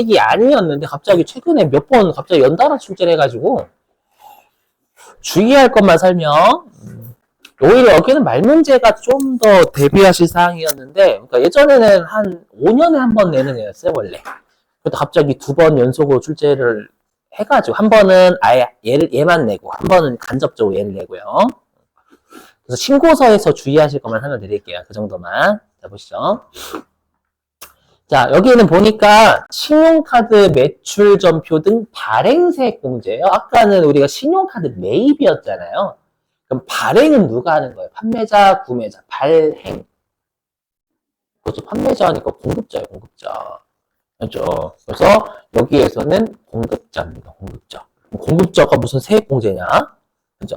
계획이 아니었는데 갑자기 최근에 몇 번 갑자기 연달아 출제를 해가지고 주의할 것만 설명. 오히려 여기는 말 문제가 좀 더 대비하실 사항이었는데, 그러니까 예전에는 한 5년에 한 번 내는 애였어요, 원래. 그래도 갑자기 2번 연속으로 출제를 해가지고, 한 번은 아예 얘만 내고, 한 번은 간접적으로 얘를 내고요. 그래서 신고서에서 주의하실 것만 설명드릴게요. 그 정도만. 자, 보시죠. 자, 여기는 보니까 신용카드 매출 전표 등 발행세액 공제예요. 아까는 우리가 신용카드 매입이었잖아요. 그럼 발행은 누가 하는 거예요? 판매자, 구매자, 발행. 그렇죠. 판매자니까 공급자예요, 공급자. 그렇죠. 그래서 여기에서는 공급자입니다, 공급자. 공급자가 무슨 세액 공제냐? 그죠?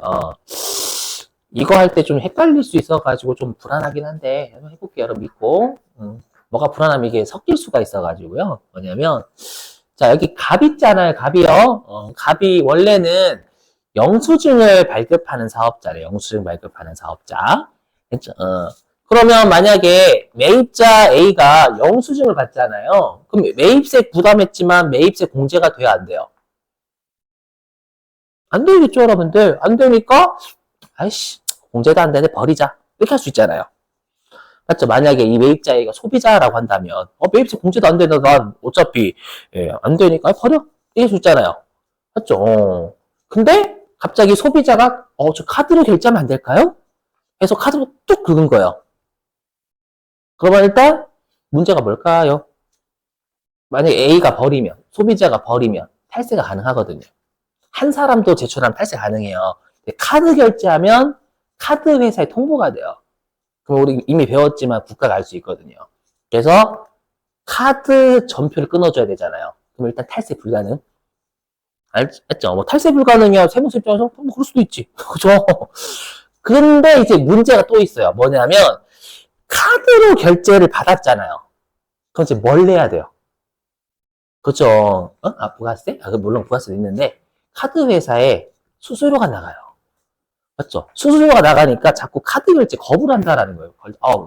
이거 할 때 좀 헷갈릴 수 있어가지고 좀 불안하긴 한데, 한번 해볼게요, 여러분 믿고. 뭐가 불안하면 이게 섞일 수가 있어가지고요. 뭐냐면, 자, 여기 갑 있잖아요, 갑이요. 갑이 원래는 영수증을 발급하는 사업자래요. 영수증 발급하는 사업자. 그렇죠? 그러면 만약에 매입자 A가 영수증을 받잖아요. 그럼 매입세 부담했지만 매입세 공제가 돼야 안 돼요? 안 되겠죠, 여러분들. 안 되니까 아이씨, 공제도 안 되네, 버리자. 이렇게 할 수 있잖아요. 맞죠? 만약에 이 매입자 A가 소비자라고 한다면 매입세 공제도 안 되나, 난 어차피 안 되니까 버려. 이럴 수 있잖아요. 맞죠? 근데 갑자기 소비자가 저 카드로 결제하면 안 될까요? 해서 카드로 뚝 긁은 거예요. 그러면 일단 문제가 뭘까요? 만약에 A가 버리면, 소비자가 버리면 탈세가 가능하거든요. 한 사람도 제출하면 탈세 가능해요. 카드 결제하면 카드 회사에 통보가 돼요. 그럼 우리 이미 배웠지만 국가가 알 수 있거든요. 그래서 카드 전표를 끊어줘야 되잖아요. 그럼 일단 탈세 불가능. 알죠? 뭐 탈세 불가능이야 세무서 입장에서 뭐 그럴 수도 있지. 그죠? 근데 이제 문제가 또 있어요. 뭐냐면 카드로 결제를 받았잖아요. 그럼 이제 뭘 내야 돼요? 그죠? 부가세? 물론 부가세도 있는데 카드 회사에 수수료가 나가요. 맞죠? 수수료가 나가니까 자꾸 카드 결제 거부를 한다라는 거예요.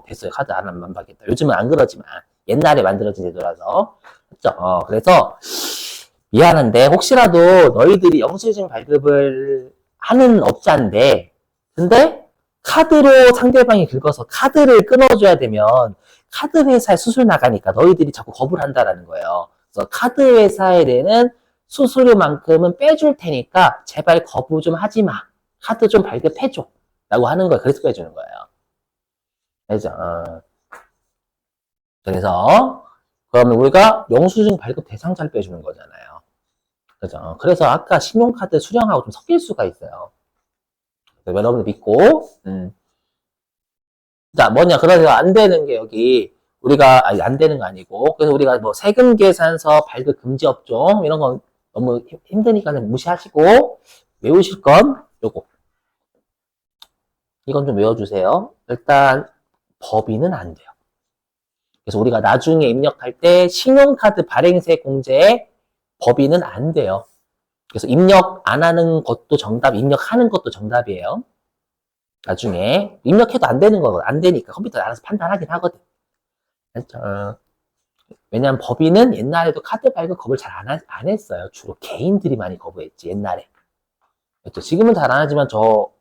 됐어요. 카드 안 받겠다. 요즘은 안 그러지만 옛날에 만들어진 제도라서. 그죠? 그래서 미안한데 혹시라도 너희들이 영수증 발급을 하는 업자인데 근데 카드로 상대방이 긁어서 카드를 끊어줘야 되면 카드 회사에 수수료 나가니까 너희들이 자꾸 거부를 한다라는 거예요. 그래서 카드 회사에 내는 수수료만큼은 빼줄 테니까 제발 거부 좀 하지 마. 카드 좀 발급해줘. 라고 하는 거예요. 그래서 빼주는 거예요. 알죠? 그래서 그러면 우리가 영수증 발급 대상자를 빼주는 거잖아요. 그죠? 그래서 아까 신용카드 수령하고 좀 섞일 수가 있어요. 여러분들 믿고, 자, 뭐냐, 그래서 안 되는 게 여기, 우리가, 안 되는 거 아니고, 그래서 우리가 뭐 세금 계산서 발급 금지 업종, 이런 건 너무 힘드니까 무시하시고, 외우실 건 요거. 이건 좀 외워주세요. 일단, 법인은 안 돼요. 그래서 우리가 나중에 입력할 때 신용카드 발행세 공제에 법인은 안 돼요. 그래서 입력 안 하는 것도 정답, 입력하는 것도 정답이에요. 나중에 입력해도 안 되는 거거든. 안 되니까 컴퓨터가 알아서 판단하긴 하거든. 그렇죠? 왜냐하면 법인은 옛날에도 카드 발급 거부를 잘 안 했어요. 주로 개인들이 많이 거부했지, 옛날에. 그렇죠? 지금은 잘 안 하지만 저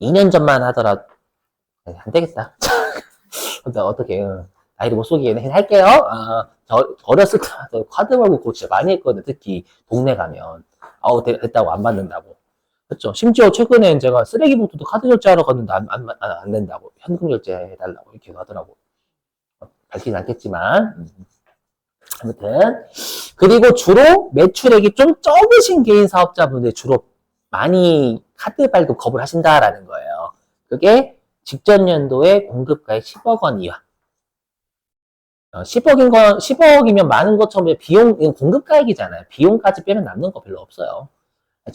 2년 전만 하더라도 안 되겠다. 어떻게 나이를 못 속이겠네. 할게요. 어렸을 때 카드 발급 그거 진짜 많이 했거든. 특히 동네 가면 됐다고 안 받는다고. 그렇죠. 심지어 최근에 제가 쓰레기봉투도 카드 결제하러 갔는데 안 된다고. 현금 결제해달라고 이렇게 하더라고. 밝히진 않겠지만. 아무튼. 그리고 주로 매출액이 좀 적으신 개인 사업자분들이 주로 많이 카드 발급 거부를 하신다라는 거예요. 그게 직전 연도에 공급가액 10억 원 이하. 10억이면 많은 것처럼 비용, 공급가액이잖아요. 비용까지 빼면 남는 거 별로 없어요.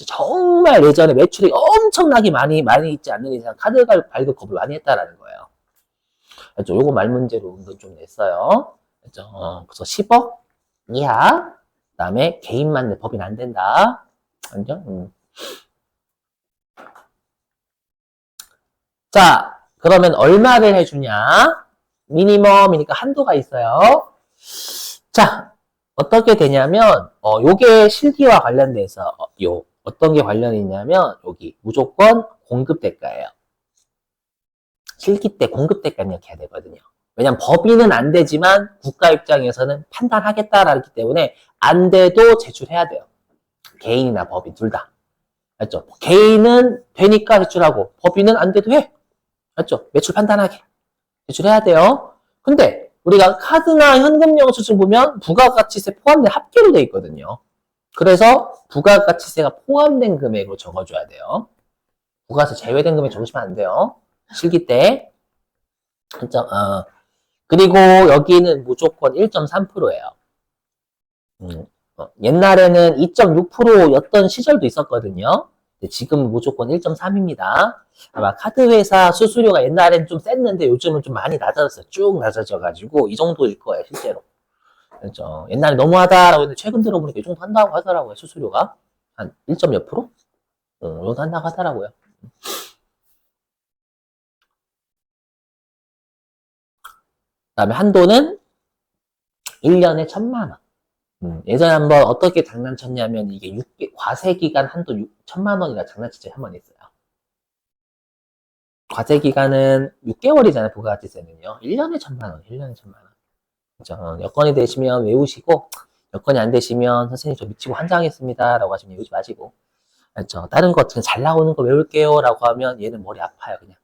정말 예전에 매출이 엄청나게 많이 있지 않는 이상 카드 발급 거부를 많이 했다라는 거예요. 그렇죠? 요거 말 문제로 은근 좀 냈어요. 그렇죠? 그래서 10억 이하, 그 다음에 개인만 내 법인 안 된다. 알죠? 자, 그러면 얼마를 해주냐? 미니멈이니까 한도가 있어요. 자, 어떻게 되냐면, 요게 실기와 관련돼서, 어떤 게 관련이 있냐면, 여기 무조건 공급 대가예요. 실기 때 공급 대가 입력해야 되거든요. 왜냐면 법인은 안 되지만 국가 입장에서는 판단하겠다라기 때문에 안 돼도 제출해야 돼요. 개인이나 법인 둘 다. 맞죠? 개인은 되니까 제출하고 법인은 안 돼도 해. 맞죠? 매출 판단하게. 제출해야 돼요. 근데 우리가 카드나 현금 영수증 보면 부가가치세 포함된 합계로 돼 있거든요. 그래서 부가가치세가 포함된 금액으로 적어줘야 돼요. 부가세 제외된 금액 적으시면 안 돼요. 실기 때. 그리고 여기는 무조건 1.3%예요. 옛날에는 2.6%였던 시절도 있었거든요. 지금 무조건 1.3입니다. 아마 카드회사 수수료가 옛날엔 좀 셌는데 요즘은 좀 많이 낮아졌어요. 쭉 낮아져가지고 이 정도일 거예요, 실제로. 그렇죠. 옛날에 너무하다라고 했는데 최근 들어보니까 이 정도 한다고 하더라고요, 수수료가. 한 1. 몇 프로? 이 정도 한다고 하더라고요. 그 다음에 한도는 1년에 1,000만 원. 예전에 한번 어떻게 장난쳤냐면 이게 과세기간 한도 1,000만 원이라 장난친 적이 한 번 있어요. 과세기간은 6개월이잖아요, 부가가치세는요. 1년에 1,000만 원, 1년에 1,000만 원. 그렇죠. 여건이 되시면 외우시고, 여건이 안 되시면 선생님 저 미치고 환장했습니다. 라고 하시면 외우지 마시고. 그렇죠. 다른 거 잘 나오는 거 외울게요. 라고 하면 얘는 머리 아파요, 그냥.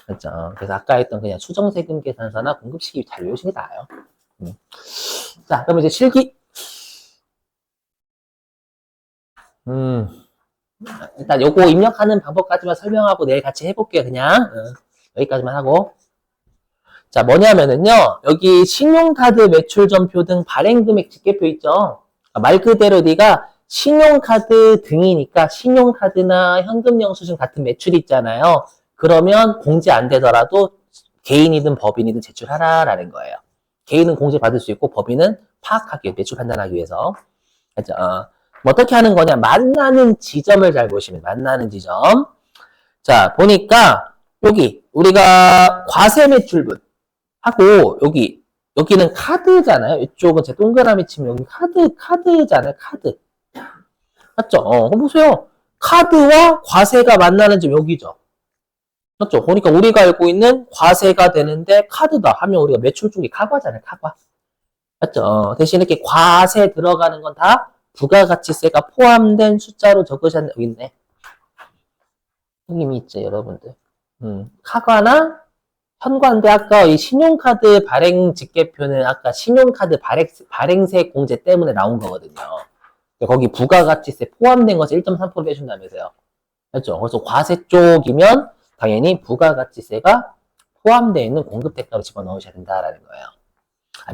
그렇죠. 그래서 아까 했던 그냥 수정세금 계산서나 공급시기 잘 외우시는 게 나아요. 자, 그러면 이제 실기. 일단 요거 입력하는 방법까지만 설명하고 내일 같이 해볼게요, 그냥. 여기까지만 하고. 자, 뭐냐면은요, 여기 신용카드 매출전표 등 발행금액 집계표 있죠? 말 그대로 네가 신용카드 등이니까 신용카드나 현금영수증 같은 매출이 있잖아요. 그러면 공제 안 되더라도 개인이든 법인이든 제출하라라는 거예요. 개인은 공제 받을 수 있고 법인은 파악하기 위해 매출 판단하기 위해서. 그렇죠? 어떻게 하는 거냐? 만나는 지점을 잘 보시면 만나는 지점. 자, 보니까 여기 우리가 과세 매출분 하고 여기는 카드잖아요. 이쪽은 제 동그라미 치면 여기 카드잖아요. 카드. 맞죠? 보세요. 카드와 과세가 만나는 점 여기죠. 맞죠? 그러니까 우리가 알고 있는 과세가 되는데 카드다 하면 우리가 매출 쪽이 카과잖아요. 카과. 맞죠? 대신 이렇게 과세 들어가는 건 다 부가가치세가 포함된 숫자로 적으셨네. 여기 있네. 힘이 있죠, 여러분들. 카과나 현관대 아까 이 신용카드 발행 집계표는 아까 신용카드 발행세 공제 때문에 나온 거거든요. 거기 부가가치세 포함된 것에 1.3% 빼준다면서요. 맞죠? 그래서 과세 쪽이면 당연히 부가가치세가 포함되어 있는 공급대가로 집어넣으셔야 된다라는 거예요.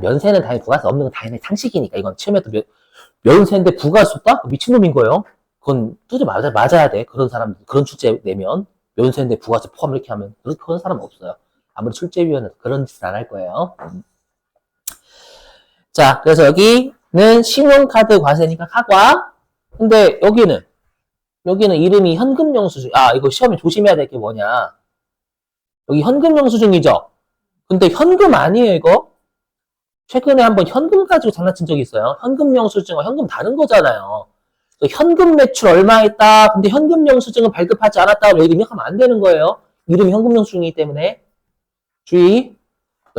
면세는 당연히 부가세 없는 건 당연히 상식이니까 이건 처음에도 면세인데 부가세 없다? 미친놈인 거예요. 그건 뚜지 맞아야 돼. 그런 사람, 그런 출제 내면 면세인데 부가세 포함 이렇게 하면 그런 사람 없어요. 아무리 출제위원회도 그런 짓을 안 할 거예요. 자, 그래서 여기는 신용카드 과세니까 카과. 근데 여기는 이름이 현금영수증. 이거 시험에 조심해야 될 게 뭐냐. 여기 현금영수증이죠. 근데 현금 아니에요, 이거? 최근에 한번 현금 가지고 장난친 적이 있어요. 현금영수증과 현금 다른 거잖아요. 현금 매출 얼마 있다. 근데 현금영수증은 발급하지 않았다고 여기 입력하면 안 되는 거예요. 이름이 현금영수증이기 때문에. 주의.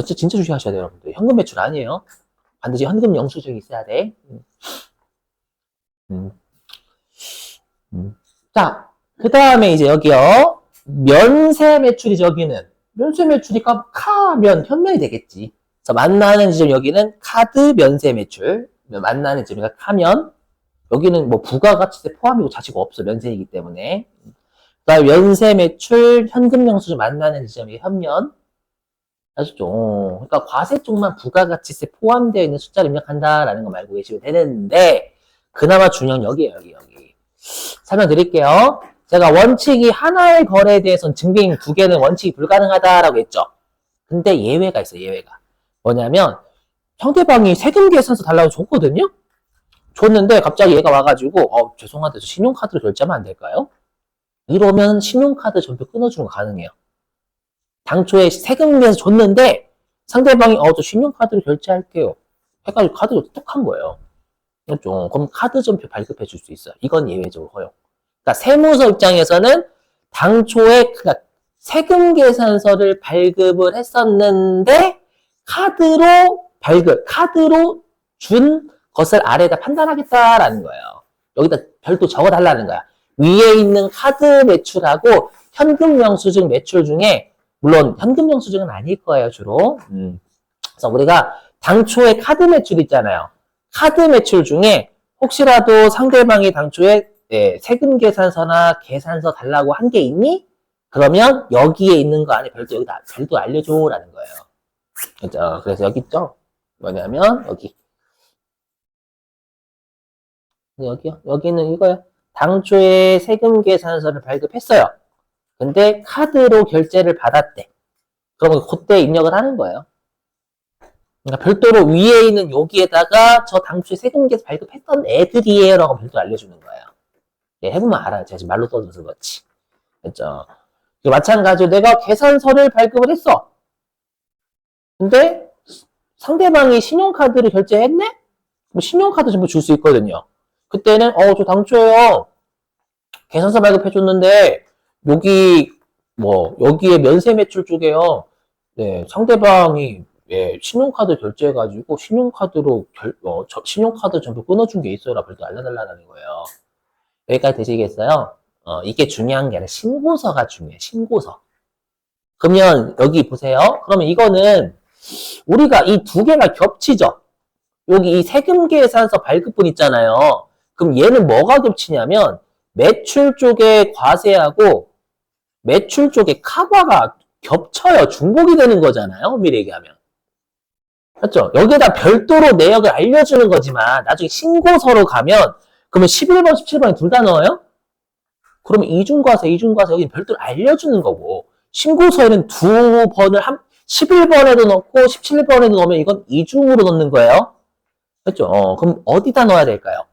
진짜 주의하셔야 돼요, 여러분들. 현금 매출 아니에요. 반드시 현금 영수증이 있어야 돼. 자, 그 다음에 이제 여기요. 면세 매출이죠, 여기는. 면세 매출이니까 현면이 되겠지. 그래서 만나는 지점 여기는 카드 면세 매출. 만나는 지점이니까 카면. 여기는 뭐 부가가치세 포함이고 자체가 없어. 면세이기 때문에. 그 다음에 면세 매출, 현금 영수증 만나는 지점이 현면. 아시죠? 그러니까 과세 쪽만 부가가치세 포함되어 있는 숫자를 입력한다라는 거 알고 계시면 되는데 그나마 중요한 여기. 설명드릴게요. 제가 원칙이 하나의 거래에 대해서는 증빙 2개는 원칙이 불가능하다라고 했죠. 근데 예외가 있어요. 예외가. 뭐냐면 상대방이 세금 계산서 달라고 줬거든요. 줬는데 갑자기 얘가 와가지고 죄송한데 신용카드로 결제하면 안 될까요? 이러면 신용카드 전표 끊어주는 거 가능해요. 당초에 세금 내서 줬는데 상대방이 저 신용카드로 결제할게요. 해가지고 카드를 뚝한 거예요. 그렇죠. 그럼 카드 전표 발급해 줄 수 있어요. 이건 예외적으로 허용. 그러니까 세무서 입장에서는 당초에 그러니까 세금 계산서를 발급을 했었는데 카드로 준 것을 아래에다 판단하겠다라는 거예요. 여기다 별도 적어달라는 거야. 위에 있는 카드 매출하고 현금 영수증 매출 중에 물론 현금 영수증은 아닐 거예요, 주로. 그래서 우리가 당초에 카드 매출 있잖아요. 카드 매출 중에 혹시라도 상대방이 당초에 세금 계산서나 계산서 달라고 한 게 있니? 그러면 여기에 있는 거 안에 여기다 별도 알려줘라는 거예요. 그렇죠? 그래서 여기 있죠? 뭐냐면 여기는 이거예요. 당초에 세금 계산서를 발급했어요. 근데 카드로 결제를 받았대. 그러면 그때 입력을 하는 거예요. 그러니까 별도로 위에 있는 여기에다가 저 당초에 세금 계산 발급했던 애들이에요 라고 별도로 알려주는 거예요. 해보면 알아요. 제가 지금 말로 써줘서 그렇지. 그렇죠? 마찬가지로 내가 계산서를 발급을 했어. 근데 상대방이 신용카드를 결제했네? 그럼 신용카드 전부 줄 수 있거든요. 그때는 저 당초에요. 계산서 발급해줬는데 여기에 면세 매출 쪽에요. 네, 상대방이 신용카드 결제해가지고 신용카드로 신용카드 전부 끊어준 게 있어요. 별도 알려달라는 거예요. 여기까지 되시겠어요? 이게 중요한 게 아니라 신고서가 중요해. 신고서. 그러면 여기 보세요. 그러면 이거는 우리가 이 두 개가 겹치죠. 여기 이 세금 계산서 발급분 있잖아요. 그럼 얘는 뭐가 겹치냐면 매출 쪽에 과세하고 매출 쪽에 카과가 겹쳐요. 중복이 되는 거잖아요. 엄밀히 얘기하면. 맞죠? 여기에다 별도로 내역을 알려주는 거지만 나중에 신고서로 가면 그러면 11번, 17번에 둘 다 넣어요? 그러면 이중과세 여기는 별도로 알려주는 거고 신고서에는 두 번을 11번에도 넣고 17번에도 넣으면 이건 이중으로 넣는 거예요. 그렇죠? 그럼 어디다 넣어야 될까요?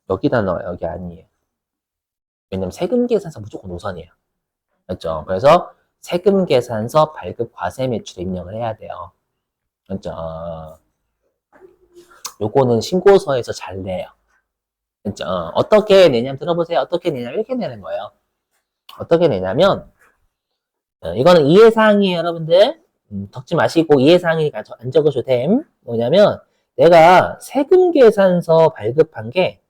여기다 넣어요. 여기 아니에요. 왜냐면 세금 계산서 무조건 우선이에요. 그렇죠? 그래서 세금 계산서 발급 과세 매출 입력을 해야 돼요. 그렇죠? 요거는 신고서에서 잘 내요. 그렇죠? 어떻게 내냐면 들어보세요. 어떻게 내냐면 이렇게 내는 거예요. 어떻게 내냐면 이거는 이해사항이에요, 여러분들. 적지 마시고 이해사항이니까 안 적으셔도 됨. 뭐냐면 내가 세금 계산서 발급한 게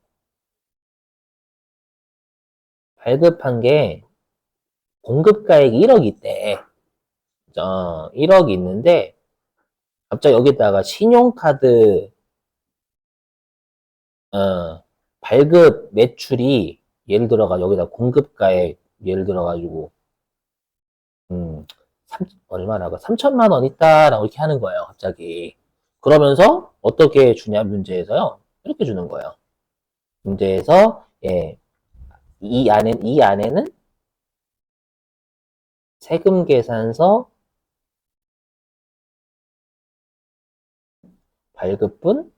공급가액이 1억이 있대. 1억이 있는데 갑자기 여기다가 신용카드 발급 매출이 예를 들어가 여기다 공급가액 예를 들어가지고 얼마나가 3천만 원 있다라고 이렇게 하는 거예요. 갑자기. 그러면서 어떻게 주냐 문제에서요. 이렇게 주는 거예요. 문제에서 이 안에는 세금 계산서 발급분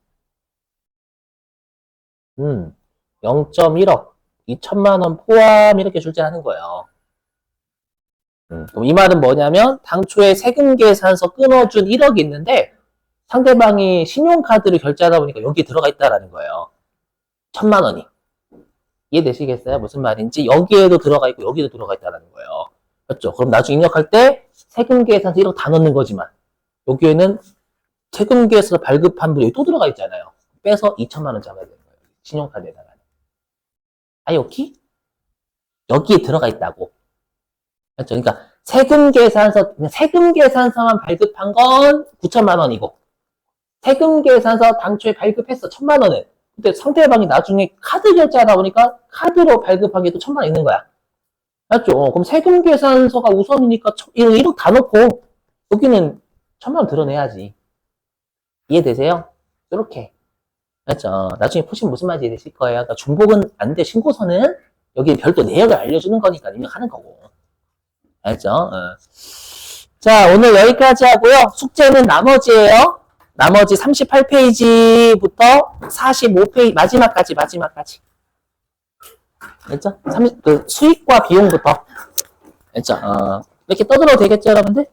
0.1억 2천만 원 포함 이렇게 출제하는 거예요. 그럼 이 말은 뭐냐면 당초에 세금 계산서 끊어준 1억이 있는데 상대방이 신용카드를 결제하다 보니까 여기에 들어가 있다라는 거예요. 1천만 원이. 이해되시겠어요? 무슨 말인지 여기에도 들어가 있고 여기도 들어가 있다는 거예요. 그렇죠? 그럼 나중에 입력할 때 세금 계산서 1억 다 넣는 거지만 여기에는 세금 계산서 발급한 분이 또 들어가 있잖아요. 빼서 2천만 원 잡아야 되는 거예요. 신용카드에다가. 여기에 들어가 있다고. 그렇죠? 그러니까 세금 계산서만 발급한 건 9천만 원이고 세금 계산서 당초에 발급했어 1천만 원을. 근데 상대방이 나중에 카드 결제하다 보니까 카드로 발급한 게 또 1천만 원 있는 거야. 맞죠? 그럼 세금 계산서가 우선이니까 1억 다 넣고 여기는 1천만 원 드러내야지. 이해되세요? 이렇게. 맞죠? 나중에 푸시면 무슨 말인지 이해되실 거예요. 그러니까 중복은 안 돼. 신고서는 여기 별도 내역을 알려주는 거니까 입력하는 거고. 알죠? 자, 오늘 여기까지 하고요. 숙제는 나머지예요. 나머지 38페이지부터 45페이지 마지막까지. 알죠? 수익과 비용부터. 알죠? 이렇게 떠들어도 되겠죠, 여러분들?